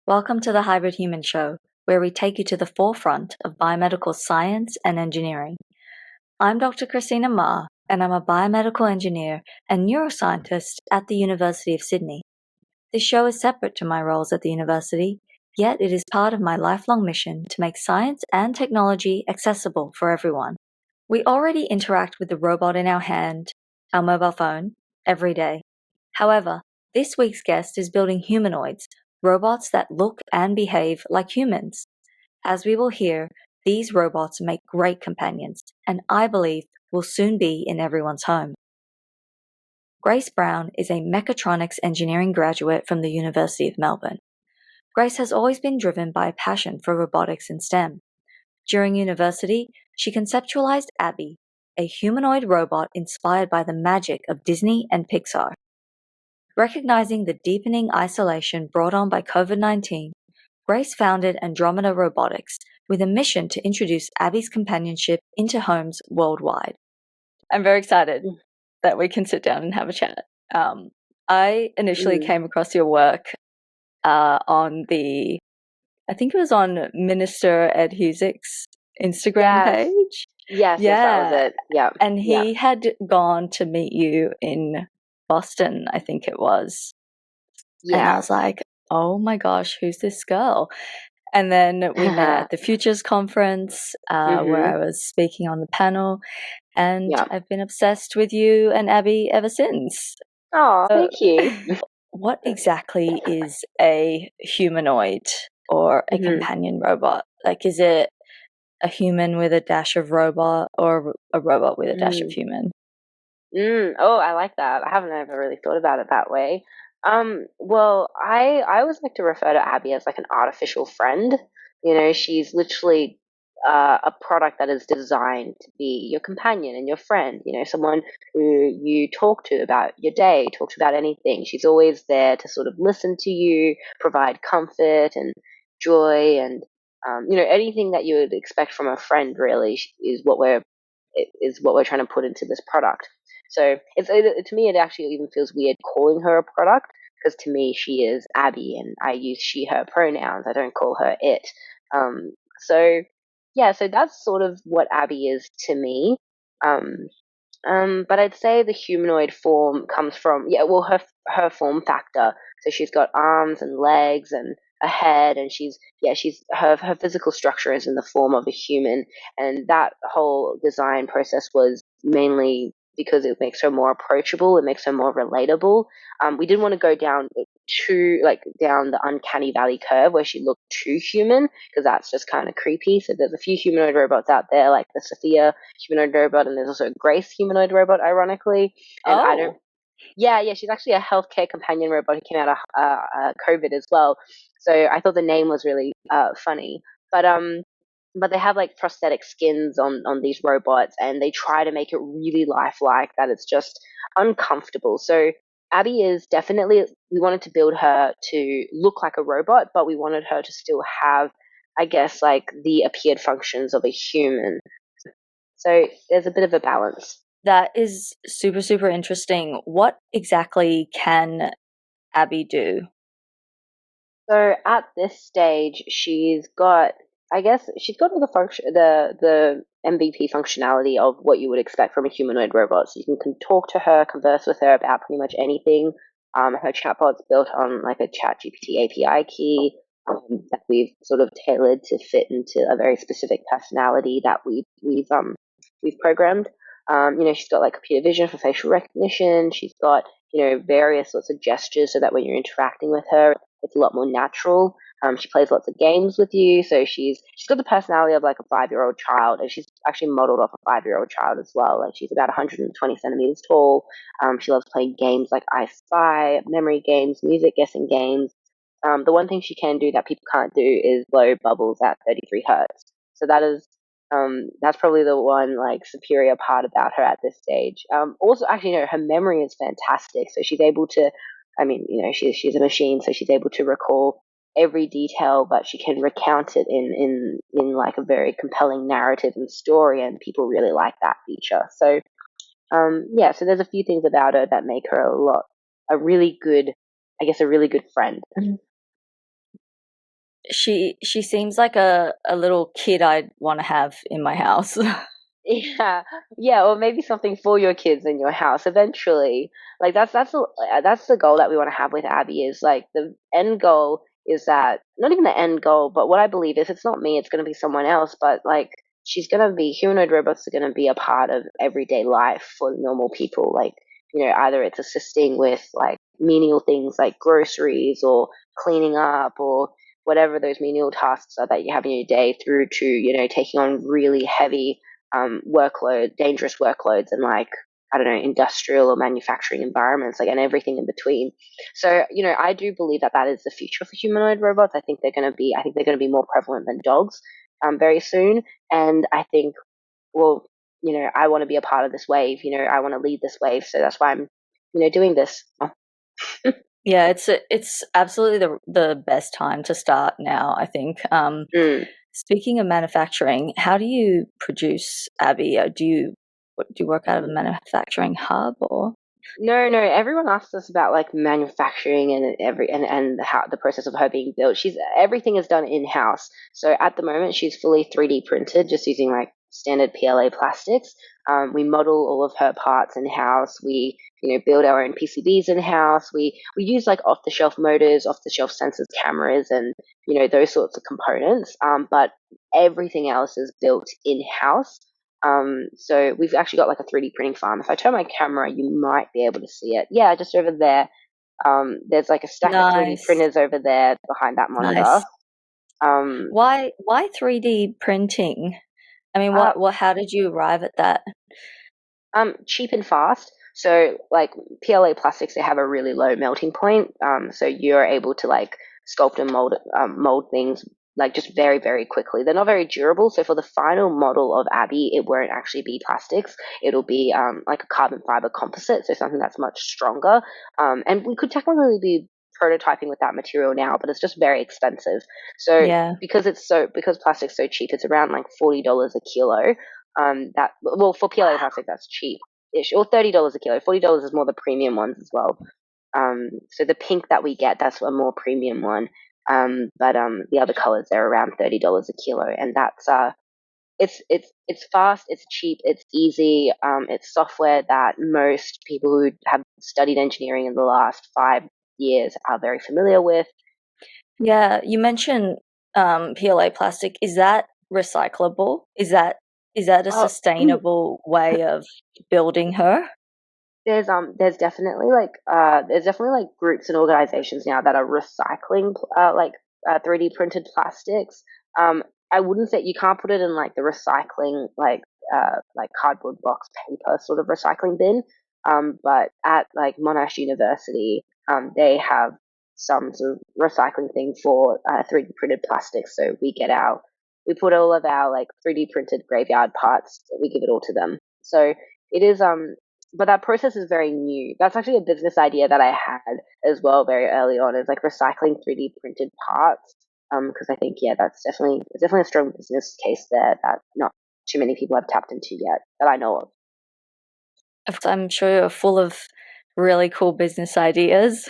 Welcome to the Hybrid Human Show, where we take you to the forefront of biomedical science and engineering. I'm Dr. Christina Ma, and I'm a biomedical engineer and neuroscientist at the University of Sydney. This show is separate to my roles at the university, yet it is part of my lifelong mission to make science and technology accessible for everyone. We already interact with the robot in our hand, our mobile phone, every day. However, this week's guest is building humanoids, robots that look and behave like humans. As we will hear, these robots make great companions, and I believe will soon be in everyone's home. Grace Brown is a Mechatronics Engineering graduate from the University of Melbourne. Grace has always been driven by a passion for robotics and STEM. During university, she conceptualized Abi, a humanoid robot inspired by the magic of Disney and Pixar. Recognizing the deepening isolation brought on by COVID-19, Grace founded Andromeda Robotics with a mission to introduce Abi's companionship into homes worldwide. I'm very excited that we can sit down and have a chat. I initially came across your work on I think it was on Minister Ed Husick's Instagram page. Yes, that was it. Yeah. And he had gone to meet you in Boston, I think it was. Yeah. And I was like, oh my gosh, who's this girl? And then we met at the Futures Conference where I was speaking on the panel. And I've been obsessed with you and Abi ever since. Oh, thank you. What exactly is a humanoid or a companion robot? Like, is it a human with a dash of robot or a robot with a dash of human? Oh, I like that. I haven't ever really thought about it that way. Well, I always like to refer to Abi as like an artificial friend. You know, she's literally a product that is designed to be your companion and your friend. You know, someone who you talk to about your day, talk to about anything. She's always there to sort of listen to you, provide comfort and joy, and you know, anything that you would expect from a friend. Really, is what we're trying to put into this product. So to me, it actually even feels weird calling her a product because to me, she is Abi, and I use she/her pronouns. I don't call her it. So yeah, so that's sort of what Abi is to me. But I'd say the humanoid form comes from her form factor. So she's got arms and legs and a head, and she's her physical structure is in the form of a human, and that whole design process was mainly because it makes her more approachable, it makes her more relatable. We didn't want to go down down the uncanny valley curve where she looked too human because that's just kind of creepy. So there's a few humanoid robots out there, like the Sophia humanoid robot, and there's also a Grace humanoid robot, ironically. And I don't. Yeah, she's actually a healthcare companion robot who came out of COVID as well. So I thought the name was really funny. But they have like prosthetic skins on these robots, and they try to make it really lifelike that it's just uncomfortable. So Abi is definitely, we wanted to build her to look like a robot, but we wanted her to still have, I guess, like the appeared functions of a human. So there's a bit of a balance. That is super, super interesting. What exactly can Abi do? So at this stage, she's got all the MVP functionality of what you would expect from a humanoid robot. So you can talk to her, converse with her about pretty much anything. Her chatbot's built on like a ChatGPT API key that we've sort of tailored to fit into a very specific personality that we've programmed. You know, she's got like computer vision for facial recognition. She's got, you know, various sorts of gestures so that when you're interacting with her, it's a lot more natural. She plays lots of games with you, so she's got the personality of like a 5-year-old child, and she's actually modeled off a 5-year-old child as well. Like she's about 120 centimeters tall. She loves playing games like I Spy, memory games, music guessing games. The one thing she can do that people can't do is blow bubbles at 33 hertz. So that's probably the one like superior part about her at this stage. Also, actually, you know, her memory is fantastic. So she's able to, I mean, you know, she's a machine, so she's able to recall every detail, but she can recount it in like a very compelling narrative and story, and people really like that feature. So, so there's a few things about her that make her a really good friend. She seems like a little kid I'd want to have in my house. Yeah, yeah, or maybe something for your kids in your house eventually. Like that's the goal that we want to have with Abby is like the end goal is that not even the end goal, but what I believe is it's not me, it's going to be someone else, but like she's going to be humanoid robots are going to be a part of everyday life for normal people. Like, either it's assisting with like menial things like groceries or cleaning up or whatever those menial tasks are that you have in your day through to, taking on really heavy dangerous workloads and like, I don't know, industrial or manufacturing environments, like, and everything in between. So, I do believe that that is the future for humanoid robots. I think they're going to be more prevalent than dogs, very soon. And I think, well, I want to be a part of this wave, I want to lead this wave. So that's why I'm, doing this. Yeah, it's absolutely the best time to start now, I think. Mm. Speaking of manufacturing, how do you produce Abby? Do you work out of a manufacturing hub or? No, no. Everyone asks us about like manufacturing and how the process of her being built. Everything is done in house. So at the moment, she's fully 3D printed, just using like standard PLA plastics. We model all of her parts in house. We build our own PCBs in house. We use like off the shelf motors, off the shelf sensors, cameras, and those sorts of components. But everything else is built in house. So we've actually got like a 3D printing farm. If I turn my camera, you might be able to see it. Yeah, just over there. There's like a stack of 3D Nice, printers over there behind that monitor. nice. Um, Why 3D printing? I mean, uh, how did you arrive at that? Cheap and fast. So like PLA plastics, they have a really low melting point. So you're able to like sculpt and mold things like just very, very quickly. They're not very durable. So for the final model of Abby, it won't actually be plastics. It'll be like a carbon fiber composite. So something that's much stronger. And we could technically be prototyping with that material now, but it's just very expensive. So Yeah, because plastic's so cheap, it's around like $40 a kilo. That well for PLA plastic that's cheap ish, or $30 a kilo. $40 is more the premium ones as well. So the pink that we get, that's a more premium one. But the other colors they're around $30 a kilo, and that's it's fast, it's cheap, it's easy. It's software that most people who have studied engineering in the last 5 years are very familiar with. yeah. You mentioned PLA plastic. Is that recyclable? Is that a Oh, sustainable way of building her? there's definitely like groups and organizations now that are recycling 3D printed plastics. I wouldn't say you can't put it in like the recycling like cardboard box paper sort of recycling bin. But at like Monash University, they have some sort of recycling thing for 3D printed plastics. So we put all of our like 3D printed graveyard parts, we give it all to them. So it is but that process is very new. That's actually a business idea that I had as well very early on, is like recycling 3D printed parts. Because I think, yeah, it's definitely a strong business case there that not too many people have tapped into yet that I know of. I'm sure you're full of really cool business ideas.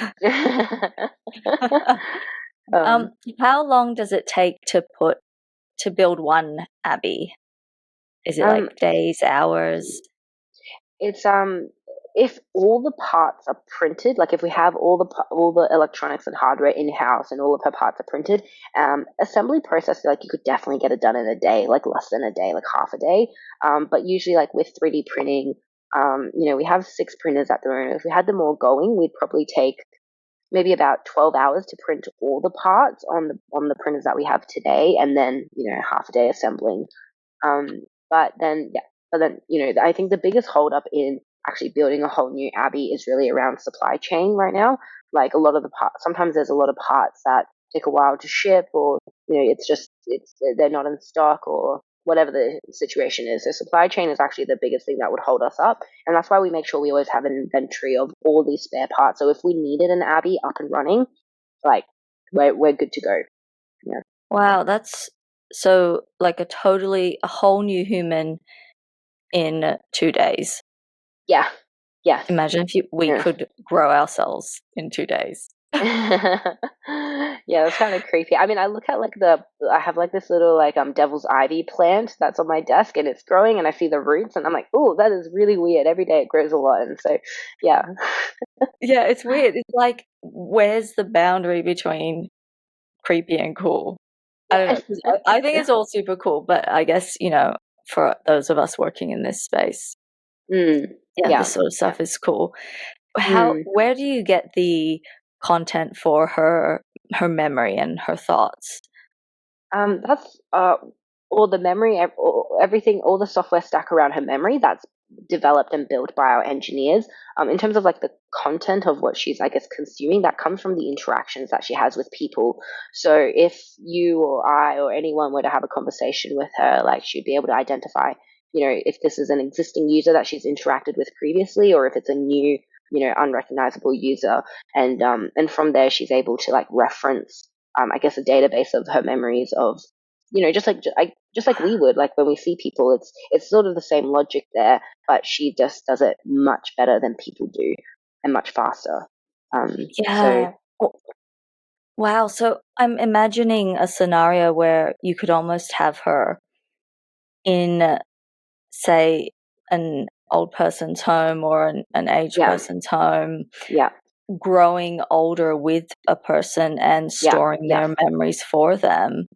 um, How long does it take to build one Abbey? Is it um, like days, hours? It's if all the parts are printed, like if we have all the electronics and hardware in house and all of her parts are printed, assembly process, like you could definitely get it done in a day, like less than a day, like half a day. But usually like with 3D printing, we have 6 printers at the moment. If we had them all going, we'd probably take maybe about 12 hours to print all the parts on the printers that we have today, and then half a day assembling. Um, but then, yeah, I think the biggest holdup in actually building a whole new Abbey is really around supply chain right now. Like a lot of the parts, sometimes there's a lot of parts that take a while to ship, or they're not in stock, or whatever the situation is. So supply chain is actually the biggest thing that would hold us up, and that's why we make sure we always have an inventory of all these spare parts. So if we needed an Abbey up and running, like we're good to go. Yeah. Wow, that's so like a whole new human in 2 days. Yeah. Yeah. Imagine if we Yeah. could grow ourselves in 2 days. Yeah, that's kind of creepy. I mean, I look at like I have like this little like devil's ivy plant that's on my desk and it's growing and I see the roots and I'm like, oh, that is really weird. Every day it grows a lot. And so, yeah. Yeah, it's weird. It's like, where's the boundary between creepy and cool? I don't know, 'cause I think it's all super cool, but I guess, for those of us working in this space, Mm, yeah, this yeah. sort of stuff is cool. Mm. Where do you get the content for her memory and her thoughts? That's all the memory, everything, all the software stack around her memory that's developed and built by our engineers. In terms of like the content of what she's, I guess, consuming, that comes from the interactions that she has with people. So if you or I or anyone were to have a conversation with her, like she'd be able to identify, if this is an existing user that she's interacted with previously, or if it's a new, unrecognizable user, and from there she's able to like reference I guess a database of her memories of just like we would like when we see people. It's sort of the same logic there, but she just does it much better than people do and much faster. So Yeah. Wow. So I'm imagining a scenario where you could almost have her in, say, an old person's home or an aged yeah, person's home, yeah, growing older with a person and yeah, storing yeah. their memories for them.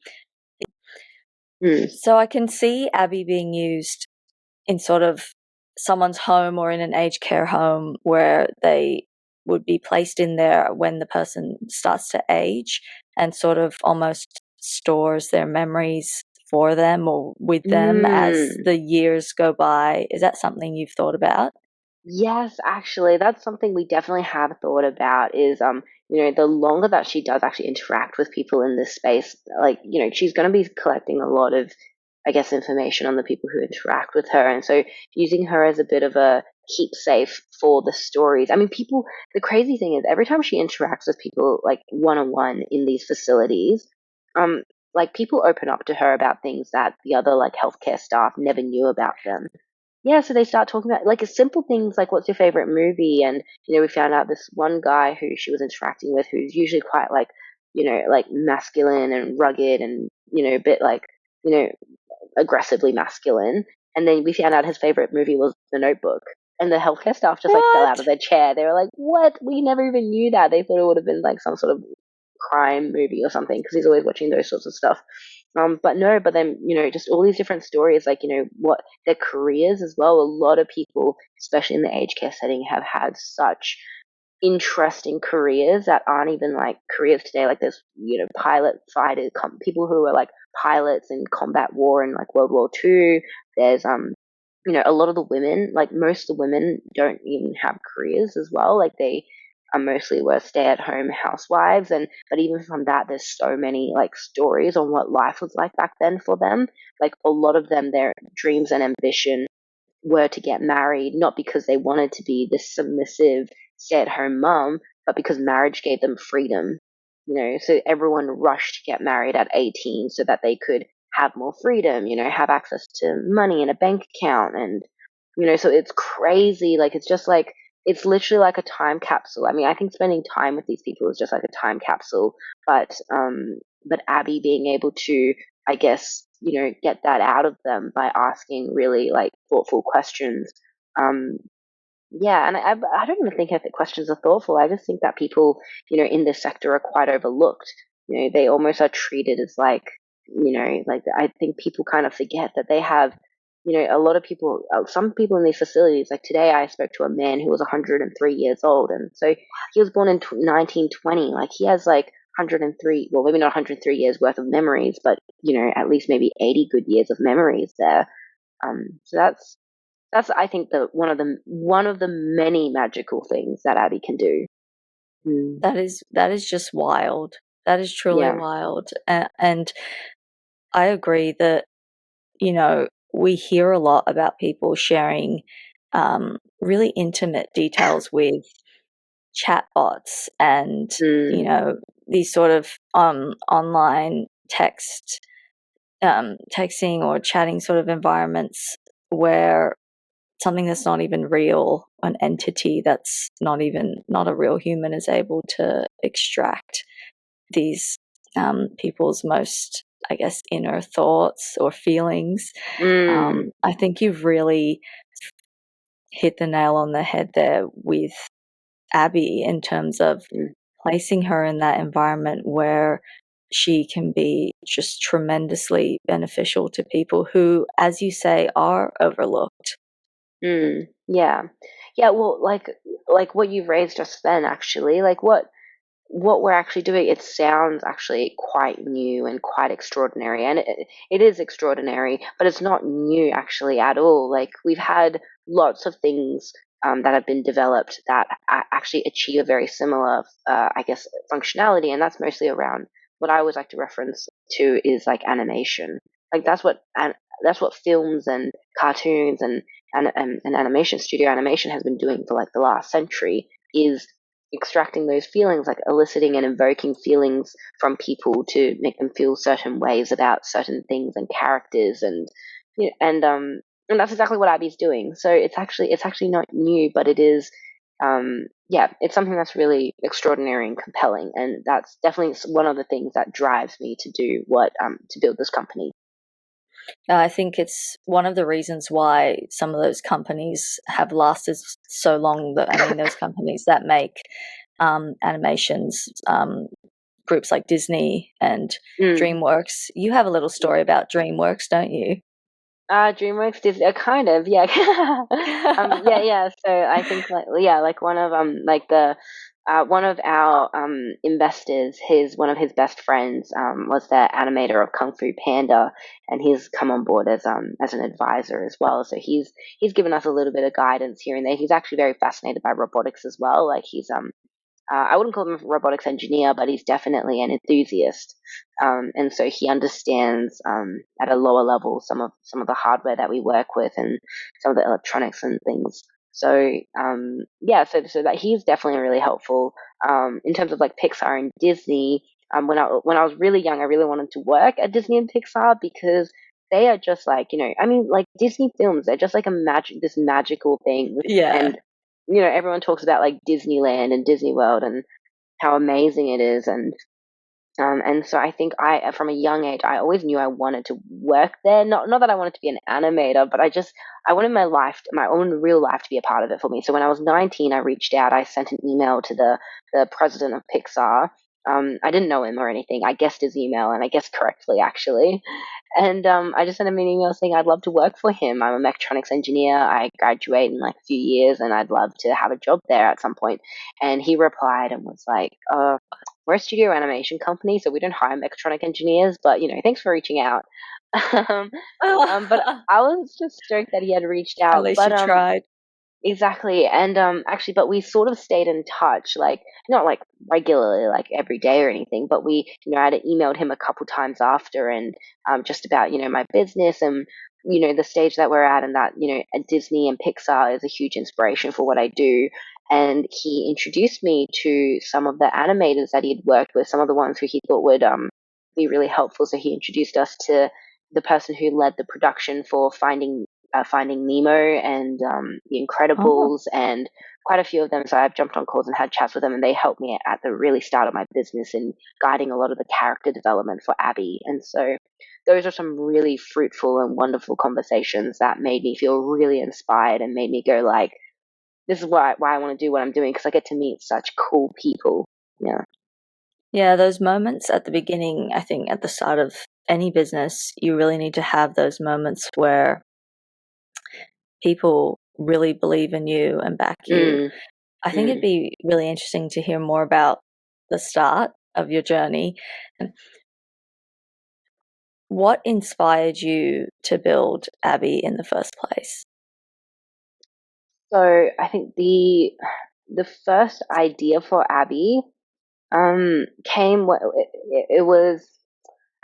Mm, So I can see Abby being used in sort of someone's home or in an aged care home where they would be placed in there when the person starts to age and sort of almost stores their memories for them or with them as mm. the years go by. Is that something you've thought about? Yes, actually, that's something we definitely have thought about is the longer that she does actually interact with people in this space, like, she's going to be collecting a lot of, I guess, information on the people who interact with her. And so using her as a bit of a keepsafe for the stories. I mean, the crazy thing is every time she interacts with people like one on one in these facilities, um, like people open up to her about things that the other like healthcare staff never knew about them. Yeah, so they start talking about like simple things like what's your favorite movie, and we found out this one guy who she was interacting with who's usually quite like like masculine and rugged and a bit like you know aggressively masculine, and then we found out his favorite movie was The Notebook, and the healthcare staff just like fell out What? of their chair. They were like, "What? We never even knew that." They thought it would have been like some sort of crime movie or something because he's always watching those sorts of stuff. But no, but then, just all these different stories, like, what their careers as well. A lot of people, especially in the aged care setting, have had such interesting careers that aren't even like careers today. Like there's, pilot fighter, people who are like pilots in combat war in like World War II. There's, a lot of the women, like most of the women don't even have careers as well. Like they are mostly were stay at home housewives. But even from that, there's so many like stories on what life was like back then for them. Like a lot of them, their dreams and ambition were to get married, not because they wanted to be this submissive, stay at home mom, but because marriage gave them freedom. So everyone rushed to get married at 18 so that they could have more freedom, have access to money and a bank account. And, so it's crazy. Like, it's just like, it's literally like a time capsule. I mean, I think spending time with these people is just like a time capsule, but Abby being able to, I guess, get that out of them by asking really like thoughtful questions. Um, yeah, and I don't even think if the questions are thoughtful. I just think that people, in this sector are quite overlooked. They almost are treated as like, like I think people kind of forget that they have, a lot of people, some people in these facilities. Like today, I spoke to a man who was 103 years old, and so he was born in 1920. Like he has like 103, well, maybe not 103 years worth of memories, but at least maybe 80 good years of memories there. So that's I think the one of the many magical things that Abby can do. Mm, That is just wild. That is truly yeah. wild. And I agree that, we hear a lot about people sharing really intimate details with chatbots and, you Mm, know, these sort of online texting or chatting sort of environments where something that's not even real, an entity that's not a real human, is able to extract these people's most, I guess, inner thoughts or feelings. Mm, I think you've really hit the nail on the head there with Abby in terms of mm, placing her in that environment where she can be just tremendously beneficial to people who, as you say, are overlooked. yeah. Yeah, well, like what you've raised just then, actually, like what we're actually doing, it sounds actually quite new and quite extraordinary. And it is extraordinary, but it's not new actually at all. Like we've had lots of things that have been developed that actually achieve a very similar, I guess, functionality. And that's mostly around what I always like to reference to is like animation. Like that's what films and cartoons and animation, studio animation has been doing for like the last century, is extracting those feelings, like eliciting and invoking feelings from people to make them feel certain ways about certain things and characters, and you know, and that's exactly what Abby's doing. So it's actually not new, but it is. Yeah, it's something that's really extraordinary and compelling, and that's definitely one of the things that drives me to do what to build this company. I think it's one of the reasons why some of those companies have lasted so long. That I mean, those companies that make animations, groups like Disney and Mm. DreamWorks. You have a little story about DreamWorks, don't you? DreamWorks Disney, kind of, yeah. Yeah, yeah. So I think like yeah, like one of the one of our investors, his one of his best friends was the animator of Kung Fu Panda, and he's come on board as an advisor as well. So he's given us a little bit of guidance here and there. He's actually very fascinated by robotics as well. Like he's I wouldn't call him a robotics engineer, but he's definitely an enthusiast. And so he understands at a lower level some of the hardware that we work with and some of the electronics and things. So yeah, so that he's definitely really helpful in terms of like Pixar and Disney. When I was really young, I really wanted to work at Disney and Pixar because they are just like, I mean, like Disney films, they're just like this magical thing, Yeah. and everyone talks about like Disneyland and Disney World and how amazing it is, and so I think from a young age, I always knew I wanted to work there. Not that I wanted to be an animator, but I wanted my life, my own real life, to be a part of it for me. So when I was 19, I reached out. I sent an email to the president of Pixar. I didn't know him or anything. I guessed his email, and I guessed correctly actually. And I just sent him an email saying I'd love to work for him. I'm a mechatronics engineer. I graduate in like a few years, and I'd love to have a job there at some point. And he replied and was like, we're a studio animation company, so we don't hire mechatronic engineers, but thanks for reaching out. um, but I was just stoked that he had reached At out. least But you tried. exactly. And actually, but we sort of stayed in touch, like not like regularly, like every day or anything, but I'd emailed him a couple times after, and just about my business and the stage that we're at, and that at Disney and Pixar is a huge inspiration for what I do. And he introduced me to some of the animators that he'd worked with, some of the ones who he thought would be really helpful. So he introduced us to the person who led the production for Finding Nemo and The Oh, Incredibles, and quite a few of them. So I've jumped on calls and had chats with them, and they helped me at the really start of my business in guiding a lot of the character development for Abby. And so those are some really fruitful and wonderful conversations that made me feel really inspired and made me go like, this is why I want to do what I'm doing, because I get to meet such cool people. Yeah. yeah, those moments at the beginning, I think at the start of any business, you really need to have those moments where people really believe in you and back you. Mm, I think it'd mm. be really interesting to hear more about the start of your journey. And what inspired you to build Abby in the first place? So I think the first idea for Abby came it was,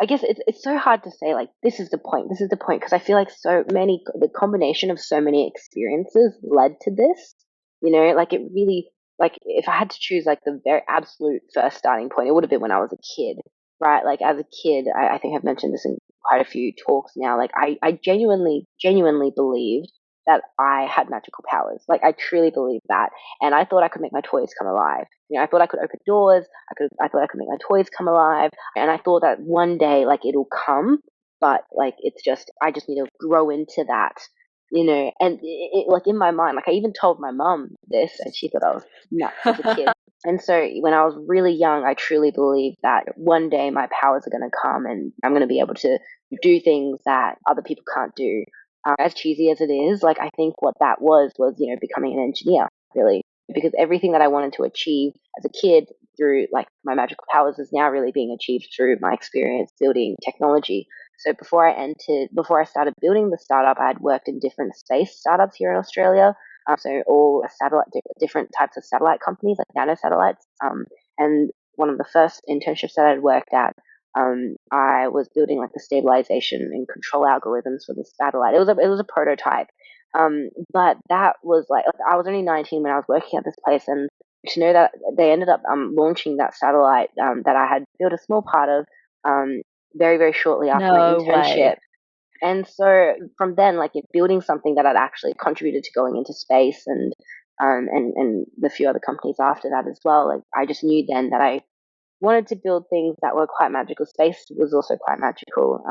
I guess it's so hard to say like this is the point, because I feel like the combination of so many experiences led to this, like it really, like if I had to choose like the very absolute first starting point, it would have been when I was a kid, right? Like as a kid, I think I've mentioned this in quite a few talks now, like I genuinely believed that I had magical powers. Like I truly believed that. And I thought I could make my toys come alive. I thought I could open doors. I thought I could make my toys come alive. And I thought that one day, like it'll come, but like it's just, I just need to grow into that, and like in my mind, like I even told my mum this and she thought I was nuts as a kid. And so when I was really young, I truly believed that one day my powers are going to come and I'm going to be able to do things that other people can't do. As cheesy as it is, like I think what that was, becoming an engineer, really, because everything that I wanted to achieve as a kid through like my magical powers is now really being achieved through my experience building technology. So before I started building the startup, I had worked in different space startups here in Australia. So all different types of satellite companies, like nano satellites. And one of the first internships that I'd worked at, I was building like the stabilization and control algorithms for the satellite. It was a prototype. But that was like I was only 19 when I was working at this place, and to know that they ended up launching that satellite that I had built a small part of very very shortly after my No way. internship. And so from then, like building something that had actually contributed to going into space, and the few other companies after that as well. Like I just knew then that I wanted to build things that were quite magical. Space was also quite magical.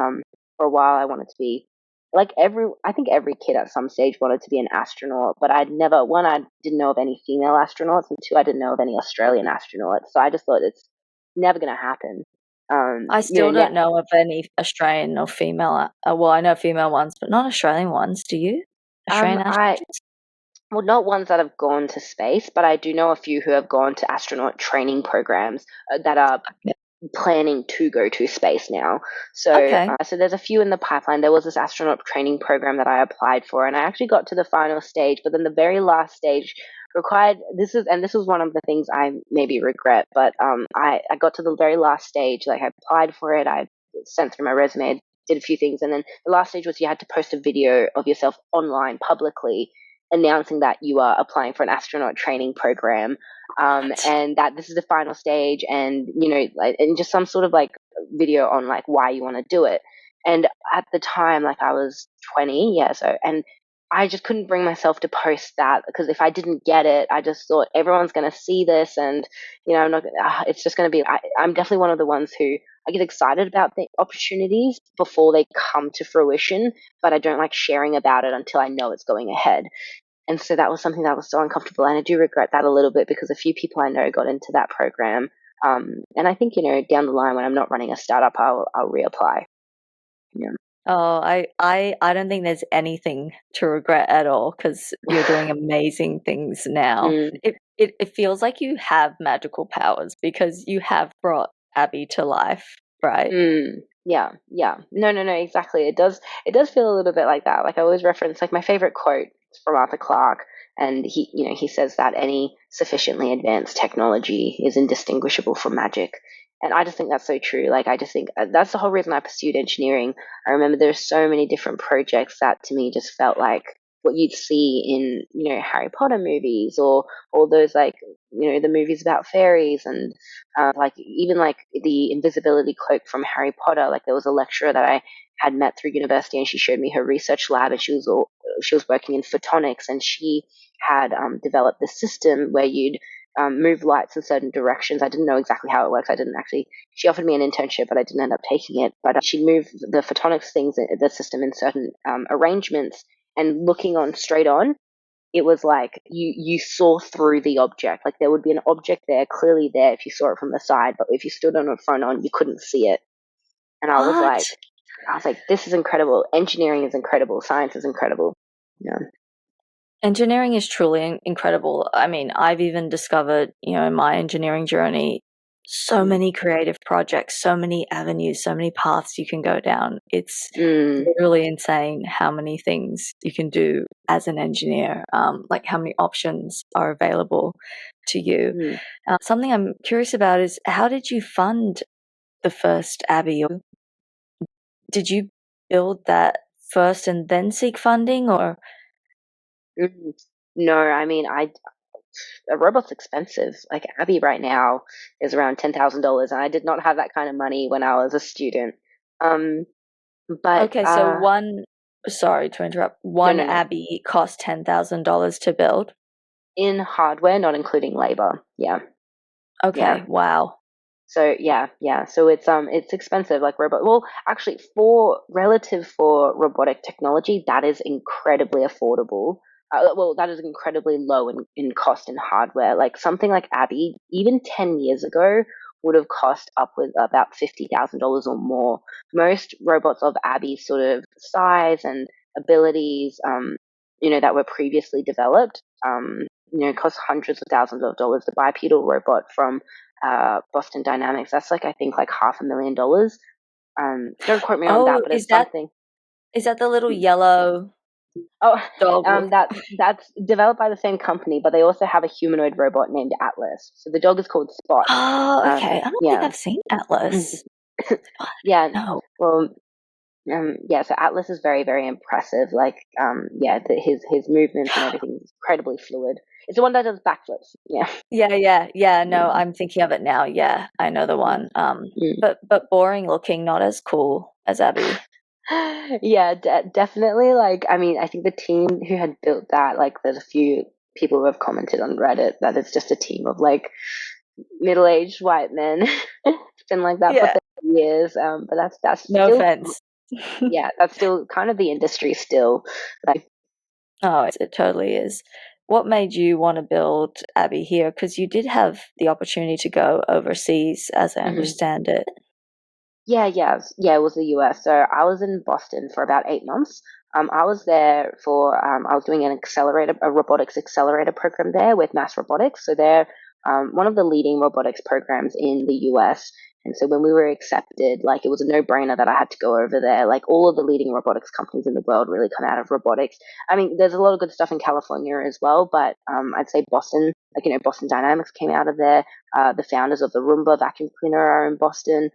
For a while, I wanted to be like I think every kid at some stage wanted to be an astronaut, but I didn't know of any female astronauts, and two, I didn't know of any Australian astronauts. So I just thought it's never going to happen. I still Now, don't know of any Australian or female, well, I know female ones, but not Australian ones. Do you? Australian I astronauts? well, not ones that have gone to space, but I do know a few who have gone to astronaut training programs that are Yeah. planning to go to space now. So, Okay. so there's a few in the pipeline. There was this astronaut training program that I applied for, and I actually got to the final stage. But then the very last stage required this was one of the things I maybe regret. But I got to the very last stage. Like I applied for it, I sent through my resume, did a few things, and then the last stage was you had to post a video of yourself online publicly announcing that you are applying for an astronaut training program, What? and that this is the final stage, and and just some sort of like video on like why you want to do it. And at the time, like I was 20, yeah, so and I just couldn't bring myself to post that because if I didn't get it, I just thought everyone's going to see this, and I'm not. It's just going to be. I'm definitely one of the ones who I get excited about the opportunities before they come to fruition, but I don't like sharing about it until I know it's going ahead. And so that was something that was so uncomfortable. And I do regret that a little bit because a few people I know got into that program. And I think, down the line when I'm not running a startup, I'll reapply. Yeah. Oh, I don't think there's anything to regret at all because you're doing amazing things now. Mm. It feels like you have magical powers because you have brought Abby to life, right? Yeah, yeah. No, no, no, exactly. It does feel a little bit like that. Like I always reference like my favorite quote from Arthur Clarke, and he says that any sufficiently advanced technology is indistinguishable from magic. And I just think that's so true. Like I just think that's the whole reason I pursued engineering. I remember there's so many different projects that to me just felt like what you'd see in, Harry Potter movies or all those like, the movies about fairies and like even like the invisibility cloak from Harry Potter. Like there was a lecturer that I had met through university, and she showed me her research lab, and she was working in photonics, and she had developed this system where you'd move lights in certain directions. I didn't know exactly how it works. I didn't actually. She offered me an internship, but I didn't end up taking it. But she'd move the photonics things, the system in certain arrangements, and looking on straight on, it was like you saw through the object. Like there would be an object there, clearly there if you saw it from the side, but if you stood on it front on, you couldn't see it. And What? I was like, this is incredible. Engineering is incredible. Science is incredible. Yeah. Engineering is truly incredible. I mean, I've even discovered, in my engineering journey, so Mm. many creative projects, so many avenues, so many paths you can go down. It's Mm. literally insane how many things you can do as an engineer, like how many options are available to you. Mm. Something I'm curious about is how did you fund the first Abbey? Or did you build that first and then seek funding, or Mm. No, I mean, a robot's expensive. Like Abby right now is around $10,000, and I did not have that kind of money when I was a student. Um, but okay, so one. Sorry to interrupt. No, One no, no. Abby cost $10,000 to build. In hardware, not including labor. Yeah, yeah. Okay, wow. So yeah. So it's expensive, like robot. Well, actually, for relative for robotic technology, that is incredibly affordable. Well, that is incredibly low in cost in hardware. Like something like Abby, even 10 years ago, would have cost upwards about $50,000 or more. Most robots of Abby's sort of size and abilities, that were previously developed, cost hundreds of thousands of dollars. The bipedal robot from Boston Dynamics. That's like I think like $500,000. Don't quote me on that, Oh, but it's something. is that the little yellow Oh, dog with that's developed by the same company, but they also have a humanoid robot named Atlas. So the dog is called Spot. Oh, okay. I don't think Yeah, I've seen Atlas. What? yeah. No. Well, yeah. So Atlas is very, very impressive. Like, yeah, his movements and everything is incredibly fluid. It's the one that does backflips. Yeah. Yeah. No, I'm thinking of it now. Yeah, I know the one. Mm. But boring looking, not as cool as Abby. Yeah, definitely. Like, I mean, I think the team who had built that, like, there's a few people who have commented on Reddit that it's just a team of like middle-aged white men. It's been like that for Yeah. 30 years. But that's No still, offense. yeah, that's still kind of the industry still. Like, Oh, it totally is. What made you want to build Abby here? Because you did have the opportunity to go overseas, as I mhm. understand it. Yeah, it was the US. So I was in Boston for about 8 months. I was there for, I was doing a robotics accelerator program there with Mass Robotics. So they're one of the leading robotics programs in the US. And so when we were accepted, like it was a no-brainer that I had to go over there. Like all of the leading robotics companies in the world really come out of robotics. I mean, there's a lot of good stuff in California as well, but I'd say Boston, like, Boston Dynamics came out of there. The founders of the Roomba vacuum cleaner are in Boston.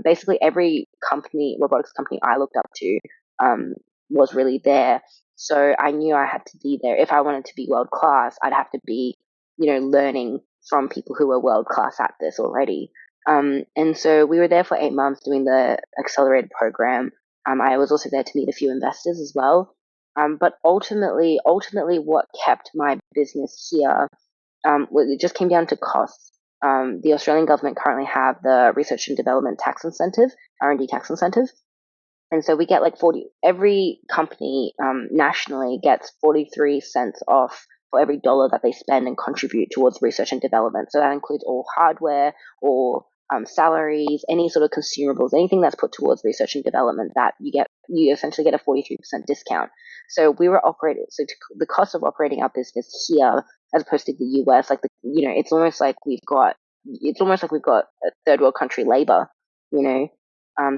Basically every company, robotics company I looked up to, um, was really there. So I knew I had to be there. If I wanted to be world class, I'd have to be, learning from people who were world class at this already. And so we were there for 8 months doing the accelerated program. I was also there to meet a few investors as well. But ultimately, what kept my business here, it just came down to costs. The Australian government currently have the research and development tax incentive, R&D tax incentive. And so we get like 40, every company nationally gets 43 cents off for every dollar that they spend and contribute towards research and development. So that includes all hardware or salaries, any sort of consumables, anything that's put towards research and development that you essentially get a 43% discount. So the cost of operating our business here as opposed to the US, like it's almost like we've got a third world country labor, you know.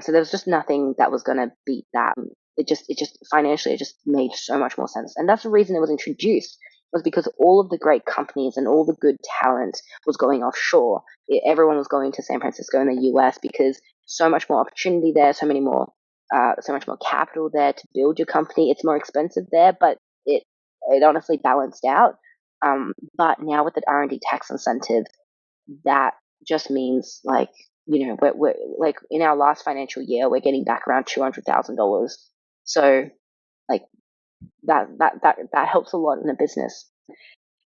So there was just nothing that was going to beat that. It just financially, it just made so much more sense. And that's the reason it was introduced, was because all of the great companies and all the good talent was going offshore. Everyone was going to San Francisco in the US because so much more opportunity there, so much more capital there to build your company. It's more expensive there, but it honestly balanced out. But now with the R&D tax incentive, that just means like, we're like in our last financial year we're getting back around $200,000. So like that helps a lot in a business.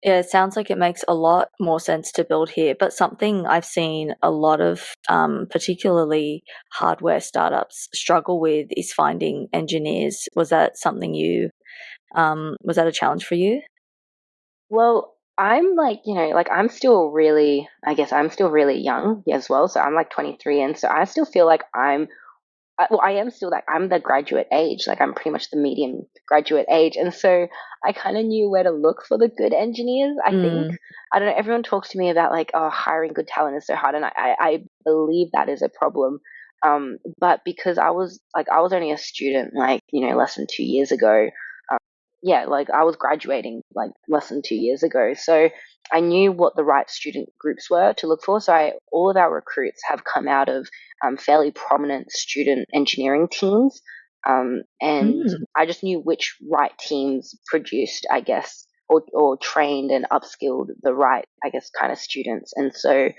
Yeah, it sounds like it makes a lot more sense to build here. But something I've seen a lot of, particularly hardware startups, struggle with is finding engineers. Was that something was that a challenge for you? Well, I'm like, like I'm still really, I guess I'm still really young as well. So I'm like 23, and so I still feel like I am still like I'm the graduate age, like I'm pretty much the medium graduate age, and so I kind of knew where to look for the good engineers. I think Mm. I don't know. Everyone talks to me about like, oh, hiring good talent is so hard, and I believe that is a problem. But because I was only a student, like less than 2 years ago. Yeah, like I was graduating like less than 2 years ago, so I knew what the right student groups were to look for. So all of our recruits have come out of fairly prominent student engineering teams. And Mm. I just knew which right teams produced, I guess, or trained and upskilled the right, I guess, kind of students. And so,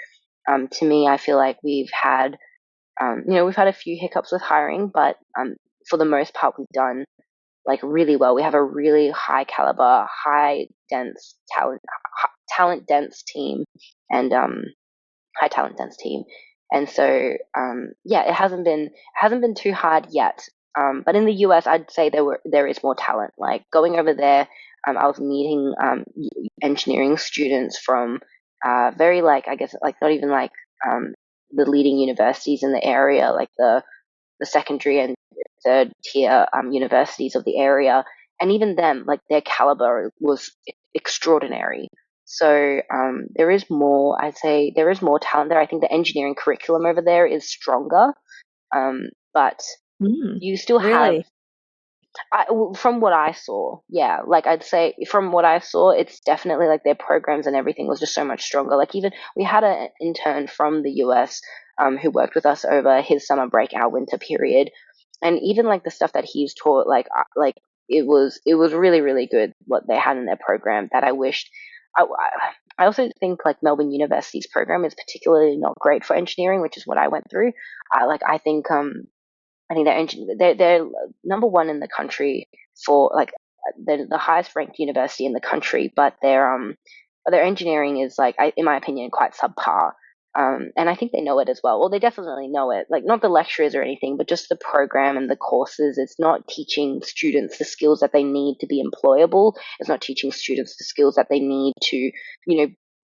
to me, I feel like we've had a few hiccups with hiring, but for the most part, we've done like really well. We have a really high caliber, talent dense team, and high talent dense team. And so, yeah, it hasn't been too hard yet. But in the US, I'd say there is more talent. Like going over there, I was meeting engineering students from very like I guess like not even like the leading universities in the area, like the secondary and third tier universities of the area, and even them, like their caliber was extraordinary. So there is more. I'd say there is more talent there. I think the engineering curriculum over there is stronger, but Mm, you still have really? from what I saw, yeah, like I'd say from what I saw, it's definitely like their programs and everything was just so much stronger. Like even we had an intern from the US who worked with us over his summer break, our winter period, and even like the stuff that he's taught, like it was really really good what they had in their program that I wished. I also think like Melbourne University's program is particularly not great for engineering, which is what I went through. I think they're number one in the country for like they're the highest ranked university in the country, but their engineering is like in my opinion quite subpar. And I think they know it as well. Well, they definitely know it. Like not the lecturers or anything, but just the program and the courses. It's not teaching students the skills that they need to be employable. It's not teaching students the skills that they need to,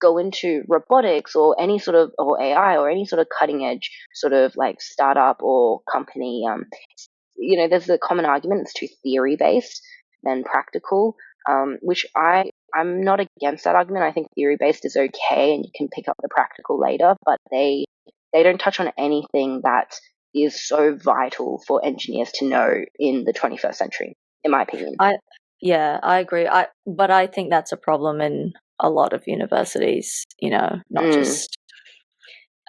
go into robotics or any sort of or AI or any sort of cutting edge sort of like startup or company. There's a common argument. It's too theory based than practical, which I'm not against that argument. I think theory based is okay, and you can pick up the practical later. But they don't touch on anything that is so vital for engineers to know in the 21st century, in my opinion. I Yeah, I agree. But I think that's a problem in a lot of universities, not Mm, just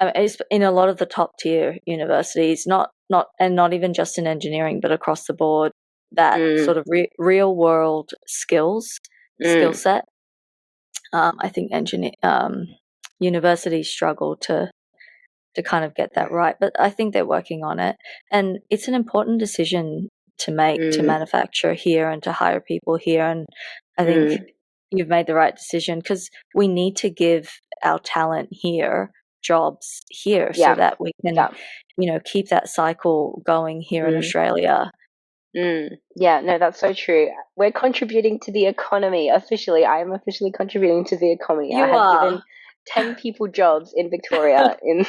it's in a lot of the top tier universities, not even just in engineering, but across the board, that mm, sort of real world skill mm, set. I think universities struggle to kind of get that right, but I think they're working on it. And it's an important decision to make to mm, manufacture here and to hire people here. And I think mm. you've made the right decision because we need to give our talent here jobs here so Yeah, that we can, yeah. keep that cycle going here in Mm. Australia. Yeah, no, that's so true. We're contributing to the economy officially. I am officially contributing to the economy. I You have given are. 10 people jobs in Victoria in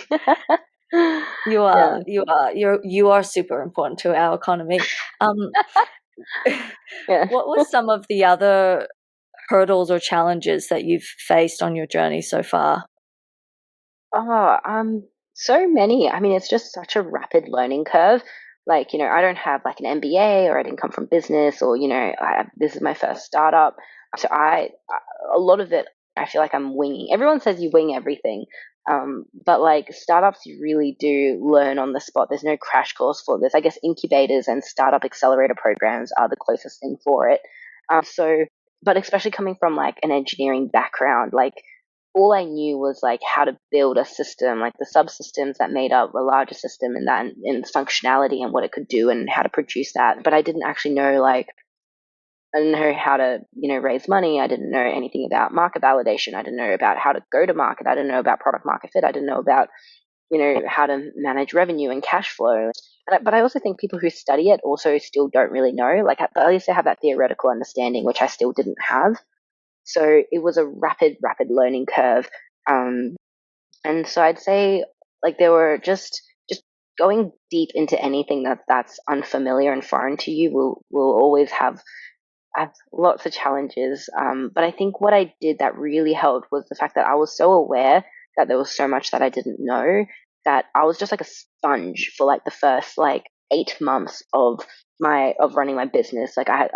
You Yeah. are. You are super important to our economy. Um, Yeah. what were some of the other hurdles or challenges that you've faced on your journey so far? Oh, so many. I mean, it's just such a rapid learning curve. Like, I don't have like an MBA or I didn't come from business or, this is my first startup. So a lot of it, I feel like I'm winging. Everyone says you wing everything. But like startups, you really do learn on the spot. There's no crash course for this. I guess incubators and startup accelerator programs are the closest thing for it. But especially coming from like an engineering background, like all I knew was like how to build a system, like the subsystems that made up a larger system and that and its functionality and what it could do and how to produce that. But I didn't actually know like I didn't know how to, raise money. I didn't know anything about market validation. I didn't know about how to go to market. I didn't know about product market fit. I didn't know about, how to manage revenue and cash flow. But I also think people who study it also still don't really know. Like at least they have that theoretical understanding, which I still didn't have. So it was a rapid, rapid learning curve. Um, and so I'd say like there were just going deep into anything that's unfamiliar and foreign to you will always have lots of challenges. But I think what I did that really helped was the fact that I was so aware that there was so much that I didn't know that I was just like a sponge for like the first like 8 months of running my business. Like I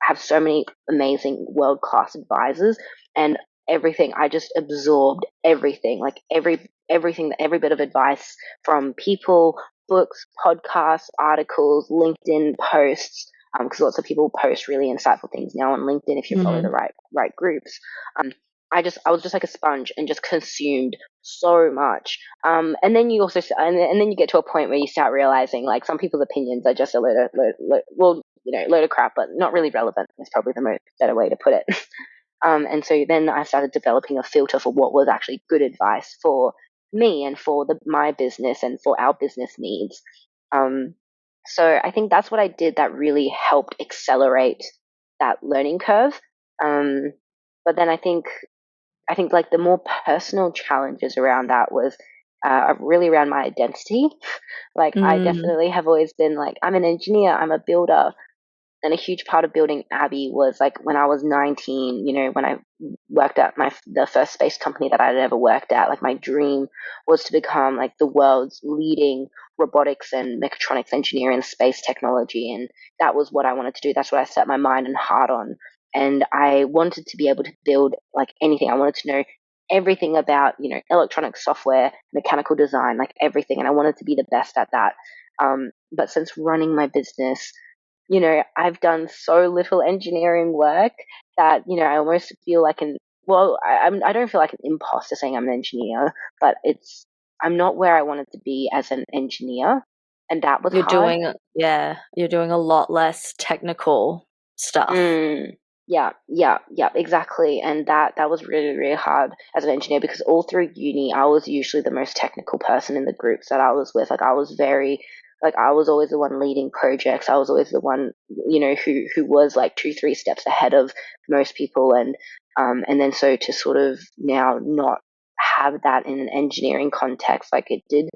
have so many amazing world class advisors and everything. I just absorbed everything, like every bit of advice from people, books, podcasts, articles, LinkedIn posts, because lots of people post really insightful things now on LinkedIn if you follow the Mhm. right groups. Um, I was just like a sponge and just consumed so much. And then you also and then you get to a point where you start realizing like some people's opinions are just a little well, load of crap, but not really relevant is probably the better way to put it. And so then I started developing a filter for what was actually good advice for me and for my business and for our business needs. Um, so I think that's what I did that really helped accelerate that learning curve. But then I think like the more personal challenges around that was really around my identity. Like I Mm, definitely have always been like, I'm an engineer, I'm a builder, and a huge part of building Abby was like when I was 19, when I worked at the first space company that I'd ever worked at, like my dream was to become like the world's leading robotics and mechatronics engineer in space technology. And that was what I wanted to do. That's what I set my mind and heart on. And I wanted to be able to build like anything. I wanted to know everything about, electronic software, mechanical design, like everything. And I wanted to be the best at that. But since running my business, I've done so little engineering work that, I almost feel like I don't feel like an imposter saying I'm an engineer, but I'm not where I wanted to be as an engineer. And that was you're hard. doing, yeah, you're doing a lot less technical stuff. Mm, yeah, exactly. And that was really, really hard as an engineer because all through uni, I was usually the most technical person in the groups that I was with. Like I was always the one leading projects. I was always the one, who was like 2, 3 steps ahead of most people. And then so to sort of now not have that in an engineering context, like it did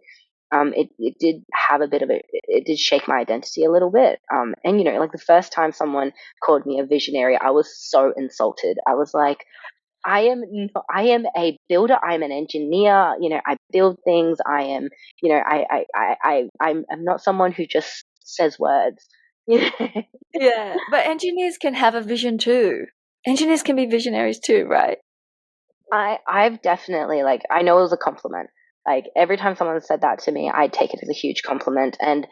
have a bit of it did shake my identity a little bit. And like the first time someone called me a visionary, I was so insulted. I was like, I am a builder. I'm an engineer. I build things. I am, I'm not someone who just says words. Yeah, but engineers can have a vision too. Engineers can be visionaries too, right? I've definitely like I know it was a compliment. Like every time someone said that to me, I'd take it as a huge compliment. And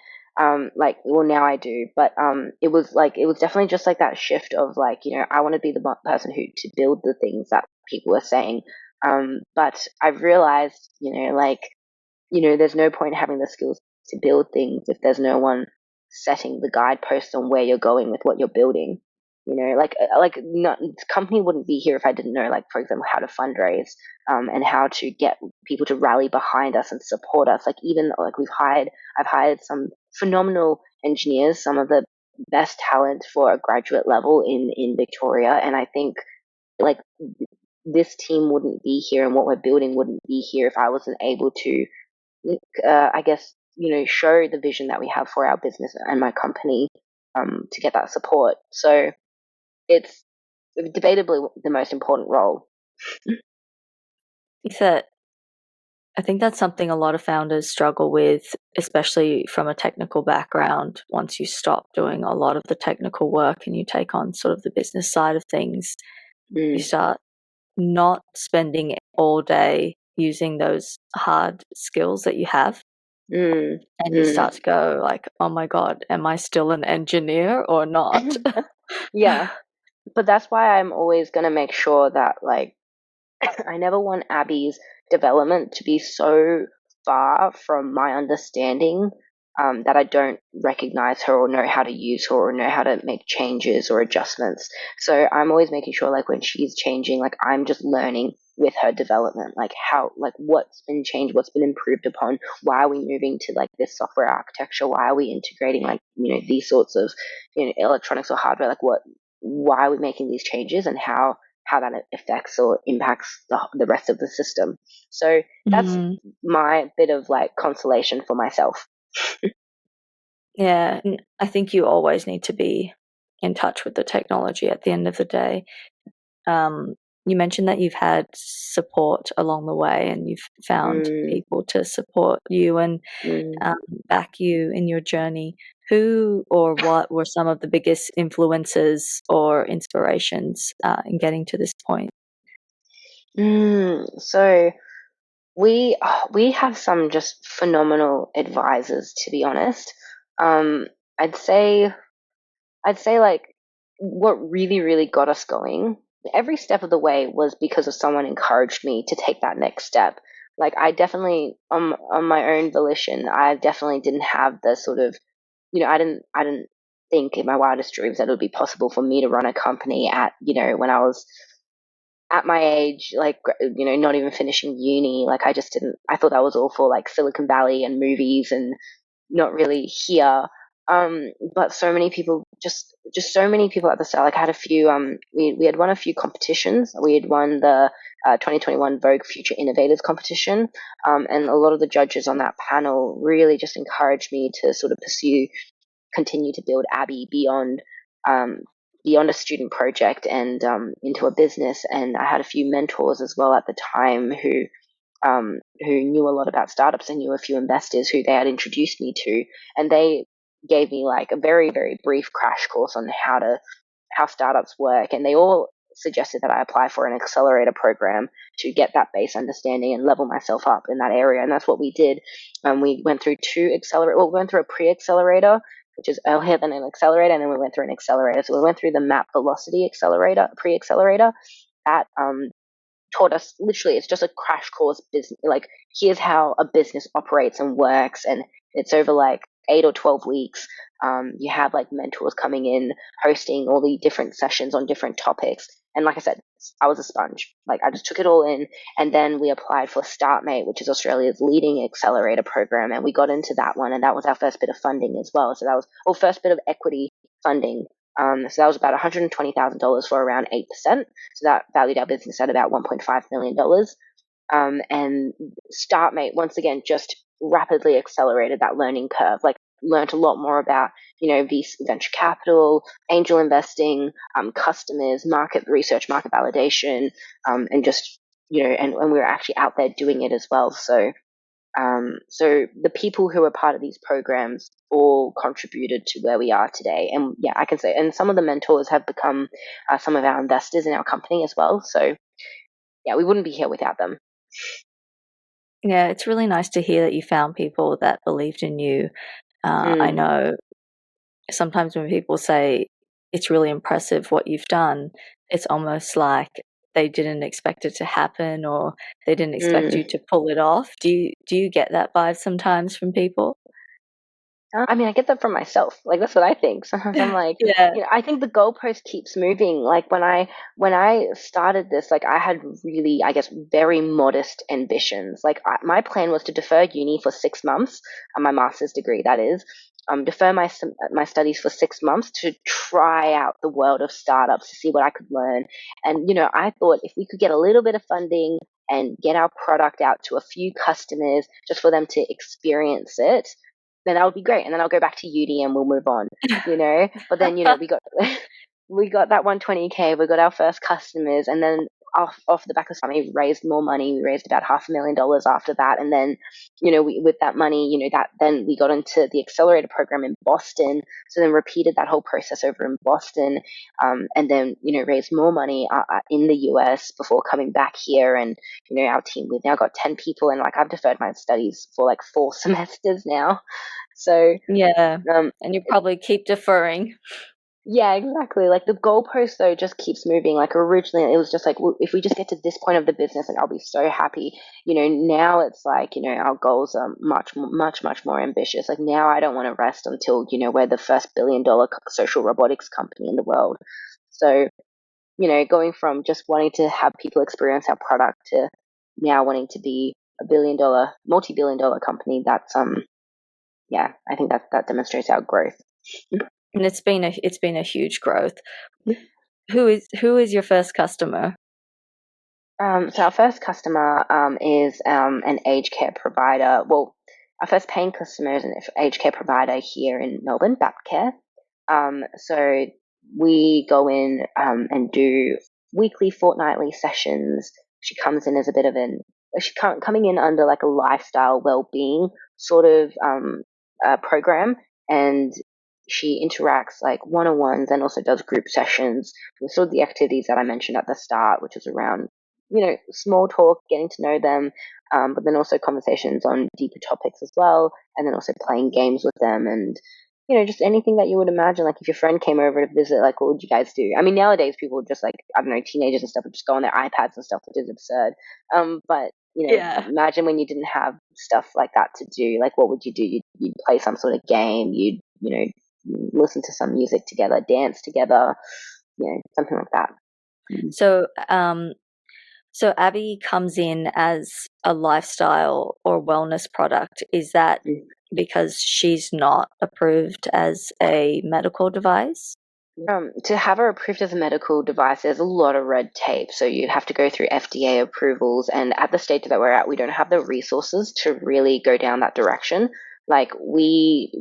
like well now I do, but it was definitely just like that shift of like, I want to be the person who to build the things that people are saying. But I've realized, like there's no point having the skills to build things if there's no one setting the guideposts on where you're going with what you're building. Like not company wouldn't be here if I didn't know, like for example, how to fundraise, and how to get people to rally behind us and support us. Like even like I've hired some phenomenal engineers, some of the best talent for a graduate level in Victoria, and I think like this team wouldn't be here and what we're building wouldn't be here if I wasn't able to I guess, show the vision that we have for our business and my company, to get that support. So it's debatably the most important role. I think that I think that's something a lot of founders struggle with, especially from a technical background. Once you stop doing a lot of the technical work and you take on sort of the business side of things, you Mm, start not spending all day using those hard skills that you have, mm, and you start mm. to go like, "Oh my god, am I still an engineer or not?" Yeah, but that's why I'm always going to make sure that like I never want Abby's development to be so far from my understanding, that I don't recognize her or know how to use her or know how to make changes or adjustments. So I'm always making sure, like, when she's changing, like, I'm just learning with her development, like, what's been changed, what's been improved upon, why are we moving to, like, this software architecture, why are we integrating, like, these sorts of, electronics or hardware, like, why are we making these changes and how that affects or impacts the rest of the system. So that's Mm, my bit of like consolation for myself. yeah, I think you always need to be in touch with the technology at the end of the day. Um, you mentioned that you've had support along the way and you've found Mm, people to support you and mm, um, back you in your journey. Who or what were some of the biggest influences or inspirations in getting to this point? So we have some just phenomenal advisors, to be honest. Um, I'd say I'd say like what really, really got us going every step of the way was because of someone encouraged me to take that next step. Like I definitely on my own volition, I definitely didn't have the sort of, I didn't think in my wildest dreams that it would be possible for me to run a company at, when I was at my age, like, not even finishing uni. Like, I just didn't, I thought that was all for like Silicon Valley and movies and not really here. But so many people, just so many people at the start. Like, I had a few. We had won a few competitions. We had won the 2021 Vogue Future Innovators competition, and a lot of the judges on that panel really just encouraged me to sort of continue to build Abi um, beyond a student project and into a business. And I had a few mentors as well at the time who knew a lot about startups and knew a few investors who they had introduced me to, and they gave me like a very, very brief crash course on how startups work, and they all suggested that I apply for an accelerator program to get that base understanding and level myself up in that area, and that's what we did. We went through we went through a pre-accelerator, which is earlier than an accelerator, and then we went through an accelerator. So we went through the map velocity accelerator, pre-accelerator, that taught us, literally, it's just a crash course business. Like, here's how a business operates and works. And it's over like 8 or 12 weeks. You have like mentors coming in, hosting all the different sessions on different topics. And like I said, I was a sponge. Like, I just took it all in. And then we applied for StartMate, which is Australia's leading accelerator program. And we got into that one. And that was our first bit of funding as well. So that was our first bit of equity funding. So that was about $120,000 for around 8%. So that valued our business at about $1.5 million. And StartMate, once again, just rapidly accelerated that learning curve. Like, learned a lot more about, venture capital, angel investing, customers, market research, market validation, and just, and we were actually out there doing it as well. So the people who are part of these programs all contributed to where we are today. And yeah, I can say, and some of the mentors have become some of our investors in our company as well. So yeah, we wouldn't be here without them. Yeah, it's really nice to hear that you found people that believed in you. I know sometimes when people say it's really impressive what you've done, it's almost like they didn't expect it to happen or they didn't expect you to pull it off. Do you get that vibe sometimes from people? I mean, I get that from myself. Like, that's what I think. Sometimes I'm like, Yeah. I think the goalpost keeps moving. Like, when I started this, like, I had really, I guess, very modest ambitions. Like, my plan was to defer uni for 6 months, my master's degree, that is, defer my studies for 6 months to try out the world of startups to see what I could learn. And I thought if we could get a little bit of funding and get our product out to a few customers just for them to experience it, then that would be great. And then I'll go back to uni and we'll move on, But then, we got we got that 120K, we got our first customers, and then off the back of something, we raised more money. We raised about $500,000 after that, and then, with that money, that then we got into the accelerator program in Boston. So then repeated that whole process over in Boston, and then raised more money in the US before coming back here. And our team, we've now got 10 people, and like, I've deferred my studies for like 4 semesters now. So, Yeah, um, and you probably keep deferring. yeah, exactly. Like, the goalpost though just keeps moving. Like, originally it was just like, well, if we just get to this point of the business, like, I'll be so happy. Now it's like, our goals are much more ambitious. Like, now I don't want to rest until, we're the first billion-dollar social robotics company in the world. So, going from just wanting to have people experience our product to now wanting to be a multi-billion-dollar company, that's yeah, I think that demonstrates our growth. And it's been a huge growth. Who is your first customer? So our first customer is an aged care provider. Well, our first paying customer is an aged care provider here in Melbourne, Bapcare. So we go in and do weekly, fortnightly sessions. She comes in as a bit of coming in under like a lifestyle well-being sort of program, and she interacts like one-on-ones and also does group sessions with sort of the activities that I mentioned at the start, which is around small talk, getting to know them, but then also conversations on deeper topics as well, and then also playing games with them, and just anything that you would imagine. Like, if your friend came over to visit, like, what would you guys do? I mean, nowadays people just, like, I don't know, teenagers and stuff would just go on their iPads and stuff, which is absurd. But Yeah. imagine when you didn't have stuff like that to do. Like, what would you do? You'd play some sort of game. You'd listen to some music together, dance together, something like that. So, so Abby comes in as a lifestyle or wellness product. Is that Mm. because she's not approved as a medical device? To have her approved as a medical device, there's a lot of red tape. So you have to go through FDA approvals. And at the stage that we're at, we don't have the resources to really go down that direction. Like we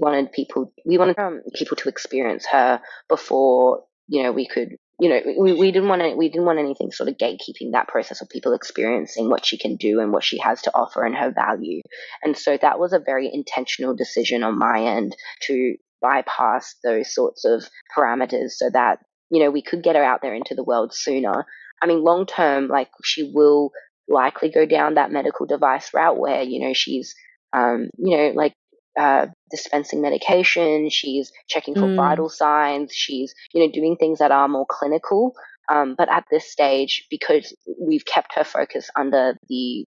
wanted people to experience her before, we could, we didn't want anything sort of gatekeeping that process of people experiencing what she can do and what she has to offer and her value. And so that was a very intentional decision on my end to bypass those sorts of parameters so that, we could get her out there into the world sooner. I mean, long term, like she will likely go down that medical device route where, she's, like dispensing medication, she's checking for Mm, vital signs, she's, doing things that are more clinical. But at this stage, because we've kept her focus under the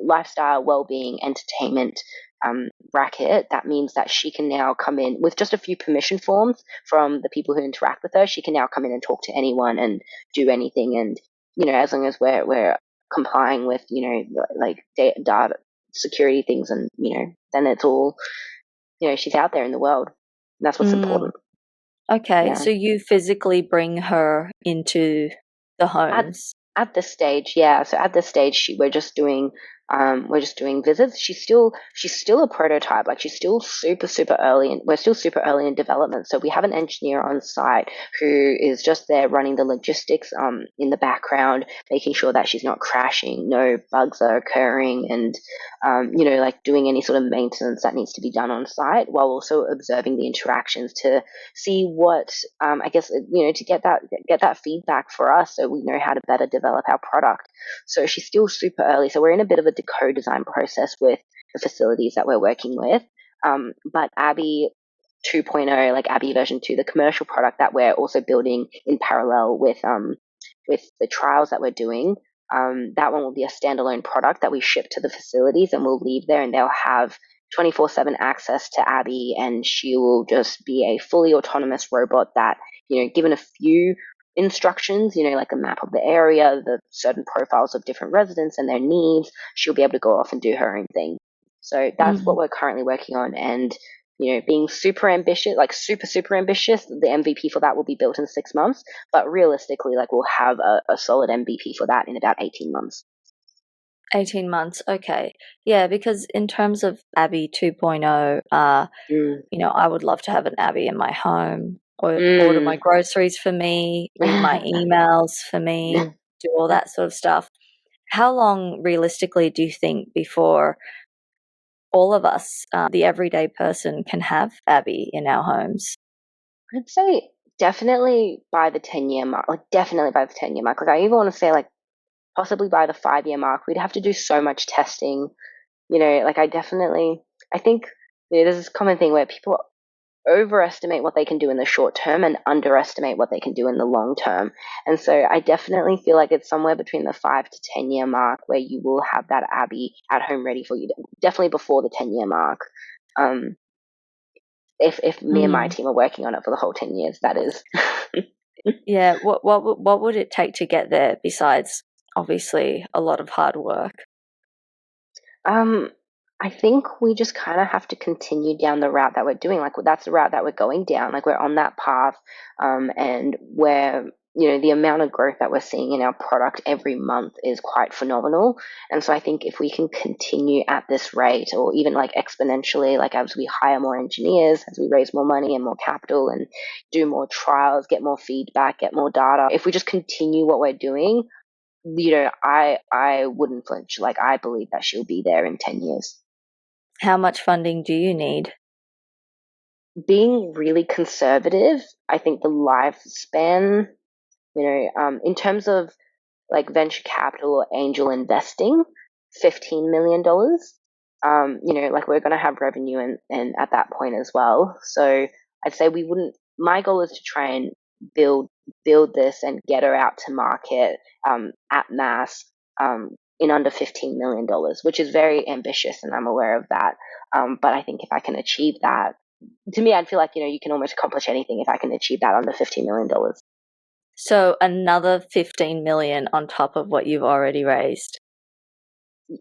lifestyle, well-being, entertainment bracket, that means that she can now come in with just a few permission forms from the people who interact with her. She can now come in and talk to anyone and do anything. And, as long as we're complying with, like data security things and, then it's all, she's out there in the world. And that's what's mm. important. Okay, Yeah. so you physically bring her into the At homes. at this stage, yeah. So at this stage, we're just doing visits. She's still a prototype. Like she's still super early, and we're still super early in development. So we have an engineer on site who is just there running the logistics in the background, making sure that she's not crashing, no bugs are occurring, and like doing any sort of maintenance that needs to be done on site, while also observing the interactions to see what I guess to get that feedback for us, so we know how to better develop our product. So she's still super early, so we're in a bit of a co-design process with the facilities that we're working with. But Abby 2.0, like Abby version 2, the commercial product that we're also building in parallel with the trials that we're doing. That one will be a standalone product that we ship to the facilities and we'll leave there, and they'll have 24/7 access to Abby, and she will just be a fully autonomous robot that, given a few instructions, like a map of the area, the certain profiles of different residents and their needs, she'll be able to go off and do her own thing. So that's what Mm. we're currently working on. And, being super ambitious, like super ambitious, the MVP for that will be built in 6 months. But realistically, like we'll have a solid MVP for that in about 18 months. 18 months. Okay. Yeah, because in terms of Abby 2.0, Mm. I would love to have an Abby in my home, or order Mm. my groceries for me, read my emails for me, do all that sort of stuff. How long realistically do you think before all of us, the everyday person, can have Abby in our homes? I'd say definitely by the 10-year mark, like definitely by the 10-year mark. Like I even want to say like possibly by the 5-year mark, we'd have to do so much testing. Like I think there's this common thing where people overestimate what they can do in the short term and underestimate what they can do in the long term. And so I definitely feel like it's somewhere between the 5 to 10 year mark where you will have that Abby at home ready for you. Definitely before the 10-year mark. Um, if me and my Mm. team are working on it for the whole 10 years, that is. Yeah. What would it take to get there besides obviously a lot of hard work? Um, I think we just kind of have to continue down the route that we're doing. Like that's the route that we're going down. Like we're on that path, and where the amount of growth that we're seeing in our product every month is quite phenomenal. And so I think if we can continue at this rate, or even like exponentially, like as we hire more engineers, as we raise more money and more capital, and do more trials, get more feedback, get more data, if we just continue what we're doing, I wouldn't flinch. Like I believe that she'll be there in 10 years. How much funding do you need? Being really conservative, I think the lifespan, in terms of like venture capital or angel investing, $15 million. Like we're going to have revenue and at that point as well. So I'd say we wouldn't. My goal is to try and build build this and get her out to market at mass in under $15 million, which is very ambitious, and I'm aware of that. But I think if I can achieve that, to me, I'd feel like, you can almost accomplish anything if I can achieve that under $15 million. So another 15 million on top of what you've already raised.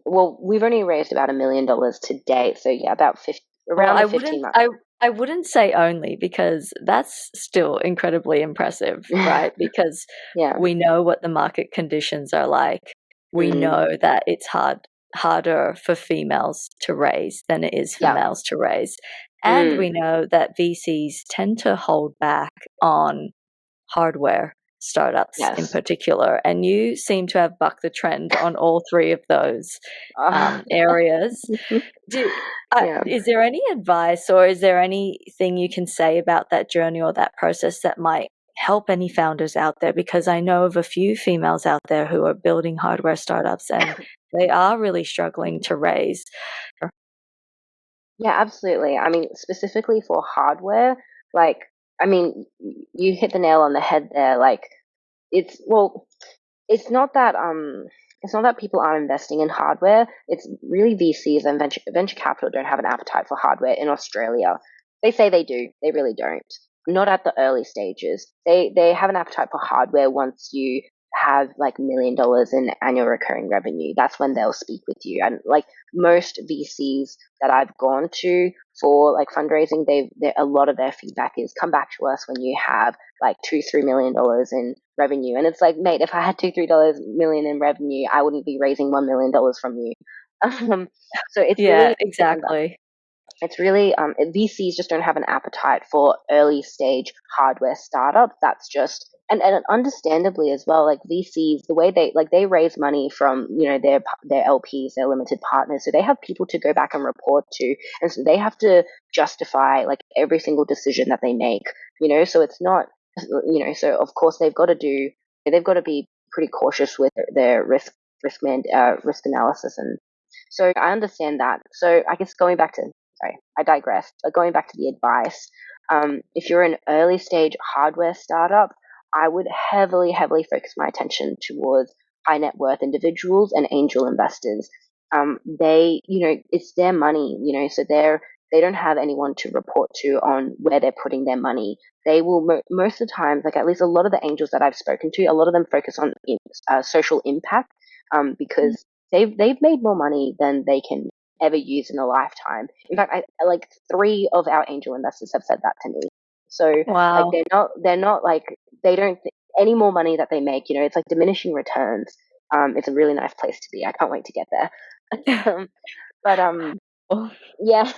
Well, we've only raised about $1 million to date, so yeah, about 50, Well, around the 15 mark. I wouldn't say only, because that's still incredibly impressive, right? Because Yeah. we know what the market conditions are like. We Mm, know that it's harder for females to raise than it is for yeah. males to raise. And we Mm, know that VCs tend to hold back on hardware startups in yes. particular. And you seem to have bucked the trend on all three of those Uh, areas. Do, yeah. is there any advice, or is there anything you can say about that journey or that process that might help any founders out there? Because I know of a few females out there who are building hardware startups and they are really struggling to raise. Yeah, absolutely. I mean, specifically for hardware, like, I mean, you hit the nail on the head there. Like, it's well, it's not that people aren't investing in hardware. It's really VCs and venture capital don't have an appetite for hardware in Australia. They say they do, they really don't. Not at the early stages. They have an appetite for hardware once you have like $1 million in annual recurring revenue. That's when they'll speak with you. And like most VCs that I've gone to for like fundraising, a lot of their feedback is come back to us when you have like $2-3 million in revenue. And it's like, mate, if I had $2-3 million in revenue, I wouldn't be raising $1 million from you. So it's Yeah, really exactly. it's really VCs just don't have an appetite for early stage hardware startups. That's just and understandably as well. Like VCs, the way they raise money from their LPs, their limited partners, so they have people to go back and report to, and so they have to justify like every single decision that they make. So it's not so of course they've got to be pretty cautious with their risk analysis, and so I understand that. So I guess going back to sorry, I digressed. But going back to the advice, if you're an early stage hardware startup, I would heavily, heavily focus my attention towards high net worth individuals and angel investors. It's their money, so they don't have anyone to report to on where they're putting their money. They will most of the time, like at least a lot of the angels that I've spoken to, a lot of them focus on social impact, because they've made more money than they can ever use in a lifetime. In fact, I like three of our angel investors have said that to me. So like Wow. they're not like they don't any more money that they make. It's like diminishing returns. It's a really nice place to be. I can't wait to get there. But Oh, yeah,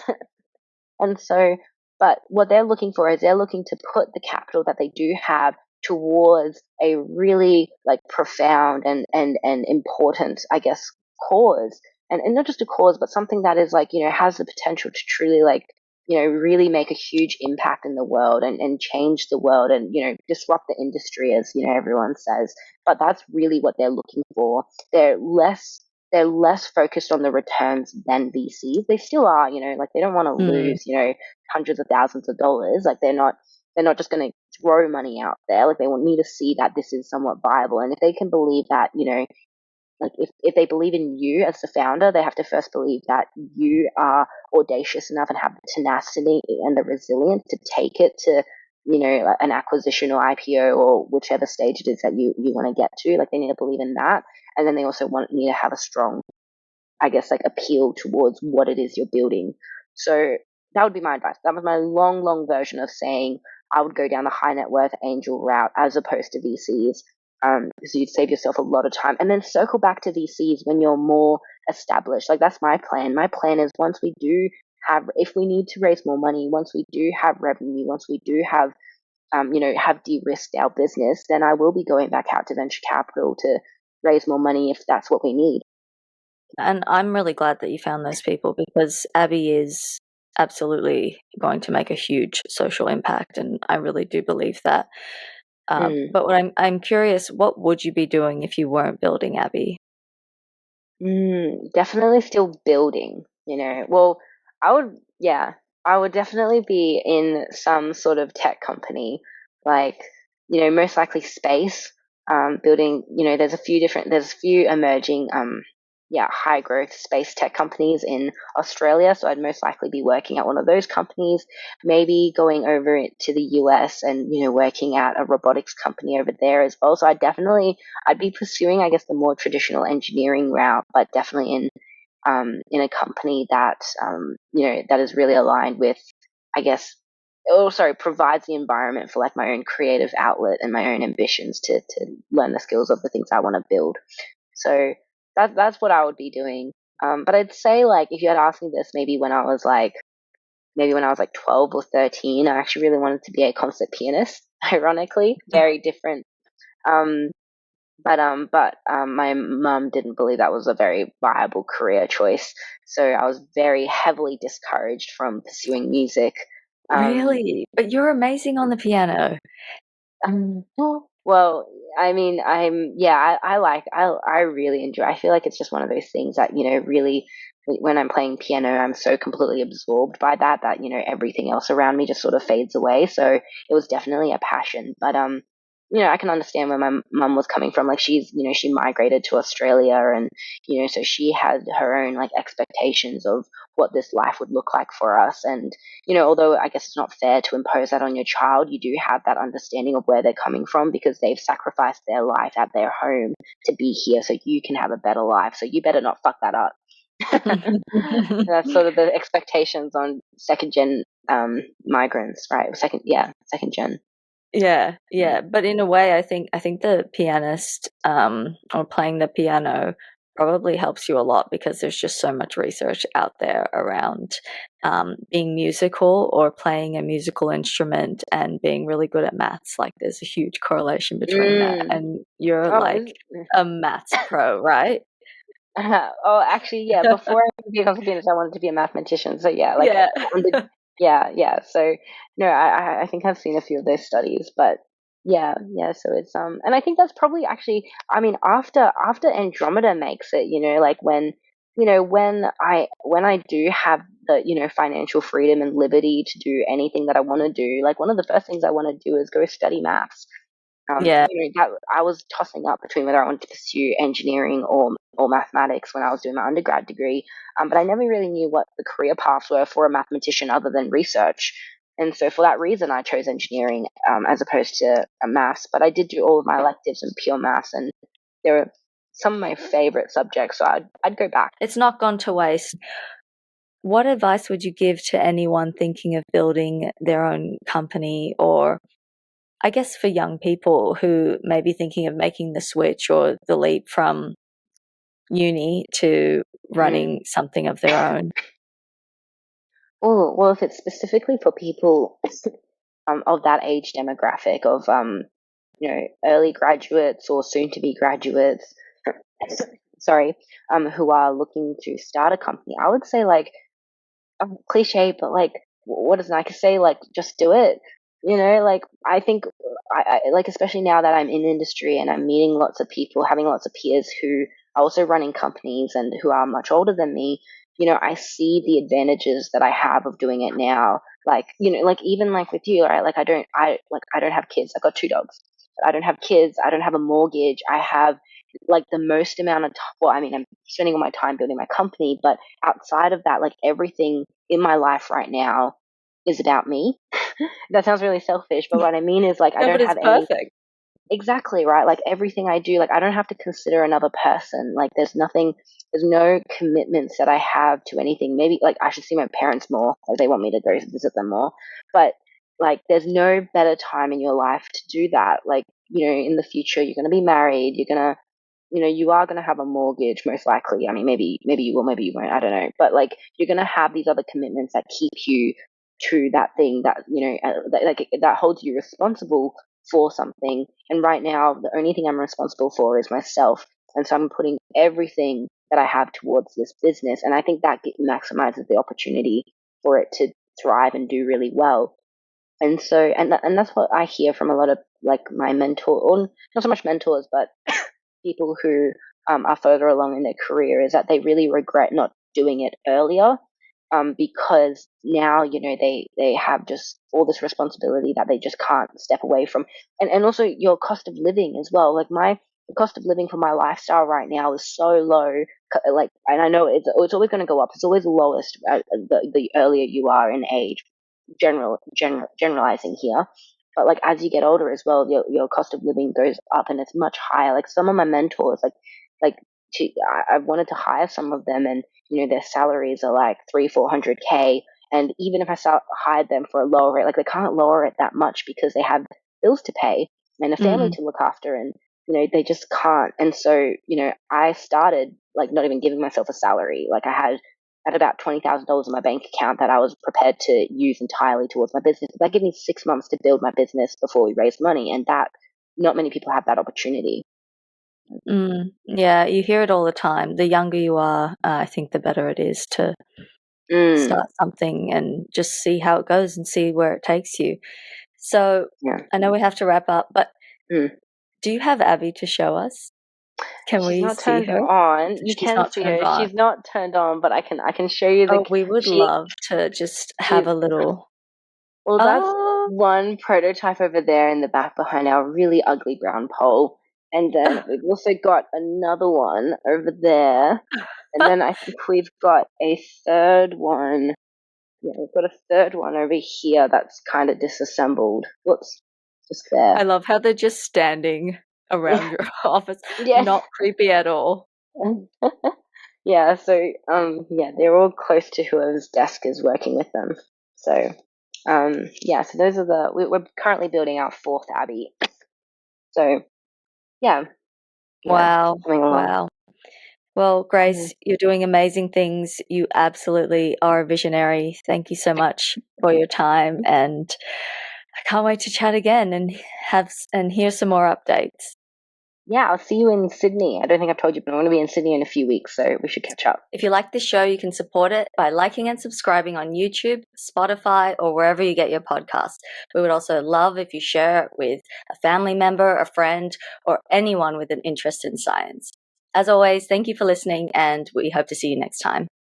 and so, but what they're looking for is they're looking to put the capital that they do have towards a really like profound and important, I guess, cause. And not just a cause, but something that is like, has the potential to truly like, really make a huge impact in the world and change the world and, disrupt the industry as, everyone says. But that's really what they're looking for. They're less focused on the returns than VCs. They still are, like they don't want to mm, lose, hundreds of thousands of dollars. Like they're not just going to throw money out there. Like they want me to see that this is somewhat viable. And if they can believe that, like if they believe in you as the founder, they have to first believe that you are audacious enough and have the tenacity and the resilience to take it to, an acquisition or IPO or whichever stage it is that you want to get to. Like they need to believe in that. And then they also need to have a strong, I guess, like appeal towards what it is you're building. So that would be my advice. That was my long, long version of saying I would go down the high net worth angel route as opposed to VCs, because you'd save yourself a lot of time. And then circle back to VCs when you're more established. Like that's my plan. My plan is once we do if we need to raise more money, once we do have revenue, once we do have de-risked our business, then I will be going back out to venture capital to raise more money if that's what we need. and I'm really glad that you found those people, because Abby is absolutely going to make a huge social impact, and I really do believe that. Mm. But what I'm curious, what would you be doing if you weren't building Abby? Definitely still building, Well, yeah, I would definitely be in some sort of tech company, like, most likely space, building, there's a few emerging, high growth space tech companies in Australia. So I'd most likely be working at one of those companies, maybe going over to the US and, working at a robotics company over there as well. So I'd be pursuing, I guess, the more traditional engineering route, but definitely in a company that, that is really aligned with, I guess, provides the environment for like my own creative outlet and my own ambitions to learn the skills of the things I want to build. So that's what I would be doing. But I'd say, like, if you had asked me this maybe when I was like 12 or 13, I actually really wanted to be a concert pianist. Ironically, very different. Um, but my mum didn't believe that was a very viable career choice, so I was very heavily discouraged from pursuing music. Um, Really? But you're amazing on the piano. well, I mean, I really enjoy. I feel like it's just one of those things that, really, when I'm playing piano, I'm so completely absorbed by that, everything else around me just sort of fades away. So it was definitely a passion. But I can understand where my mum was coming from. Like, she migrated to Australia, and so she had her own like expectations of what this life would look like for us. And although I guess it's not fair to impose that on your child, you do have that understanding of where they're coming from, because they've sacrificed their life at their home to be here so you can have a better life. So you better not fuck that up. That's sort of the expectations on second gen migrants, right? Second gen. Yeah, yeah. But in a way, I think the pianist or playing the piano probably helps you a lot, because there's just so much research out there around being musical or playing a musical instrument and being really good at maths. Like, there's a huge correlation between that, Mm. and you're Oh, like a maths pro, right? oh, actually, yeah. Before I could be a consultant, I wanted to be a mathematician. So yeah, like, Yeah. yeah. So no, I think I've seen a few of those studies, but yeah. So it's and I think that's probably actually, I mean, after Andromeda makes it, like when I do have the financial freedom and liberty to do anything that I want to do, like one of the first things I want to do is go study maths. Yeah. That I was tossing up between whether I wanted to pursue engineering or mathematics when I was doing my undergrad degree. But I never really knew what the career paths were for a mathematician other than research. And so for that reason, I chose engineering as opposed to maths. But I did do all of my electives in pure maths, and they were some of my favorite subjects. So I'd go back. It's not gone to waste. What advice would you give to anyone thinking of building their own company, or I guess for young people who may be thinking of making the switch or the leap from uni to Mm. running something of their own? Oh, well, if it's specifically for people of that age demographic of early graduates or soon to be graduates, sorry, who are looking to start a company, I would say, like, cliche, but like, what does Nike say? Like, just do it. Like, I think like, especially now that I'm in industry and I'm meeting lots of people, having lots of peers who are also running companies and who are much older than me. I see the advantages that I have of doing it now. Like, like, even like with you, right? Like, I don't have kids. I've got two dogs. I don't have kids. I don't have a mortgage. I have like the most amount of time. Well, I mean, I'm spending all my time building my company, but outside of that, like, everything in my life right now is about me. That sounds really selfish, but what I mean is, like, I No, don't but it's have any. perfect. Exactly, right? Like, everything I do, like, I don't have to consider another person. Like, there's no commitments that I have to anything. Maybe, like, I should see my parents more. Like, they want me to go visit them more. But, like, there's no better time in your life to do that. Like, in the future, you're going to be married. You are going to have a mortgage, most likely. I mean, maybe you will, maybe you won't. I don't know. But, like, you're going to have these other commitments that keep you to that thing that, that holds you responsible for something. And right now, the only thing I'm responsible for is myself. And so I'm putting everything that I have towards this business. And I think that maximizes the opportunity for it to thrive and do really well. And so, and that's what I hear from a lot of, like, my mentor, or not so much mentors, but people who are further along in their career, is that they really regret not doing it earlier, because now, they have just all this responsibility that they just can't step away from. And also your cost of living as well. Like, the cost of living for my lifestyle right now is so low. Like, and I know it's always going to go up. It's always lowest the earlier you are in age. Generalizing here, but like as you get older as well, your cost of living goes up and it's much higher. Like some of my mentors, like I've wanted to hire some of them, and their salaries are like 300-400K, and even if hired them for a lower rate, like they can't lower it that much because they have bills to pay and a family Mm. to look after, and they just can't. And so I started like not even giving myself a salary. Like I had at about $20,000 in my bank account that I was prepared to use entirely towards my business. That gave me 6 months to build my business before we raised money, and that not many people have that opportunity. Yeah, you hear it all the time. The younger you are, I think the better it is to Mm, start something and just see how it goes and see where it takes you. So yeah. I know we have to wrap up, but Mm. do you have Abby to show us? Can She's we not see turned her? on. You She's can not see turned her. on. She's not turned on, but I can show you the Oh, we would she love to just have she. a little. Well, that's Oh, one prototype over there in the back behind our really ugly brown pole, and then we've also got another one over there, and then I think we've got a third one. Yeah, we've got a third one over here that's kind of disassembled. Whoops, just I there. love how they're just standing around your office. Yeah. Not creepy at all. Yeah, so yeah, they're all close to whoever's desk is working with them. So yeah, so those are we're currently building our fourth Abbey. So yeah, Wow. coming along. Wow. Well, Mm. Grace, you're doing amazing things. You absolutely are a visionary. Thank you so much for your time, and I can't wait to chat again and hear some more updates. Yeah, I'll see you in Sydney. I don't think I've told you, but I'm going to be in Sydney in a few weeks, so we should catch up. If you like this show, you can support it by liking and subscribing on YouTube, Spotify, or wherever you get your podcasts. We would also love if you share it with a family member, a friend, or anyone with an interest in science. As always, thank you for listening, and we hope to see you next time.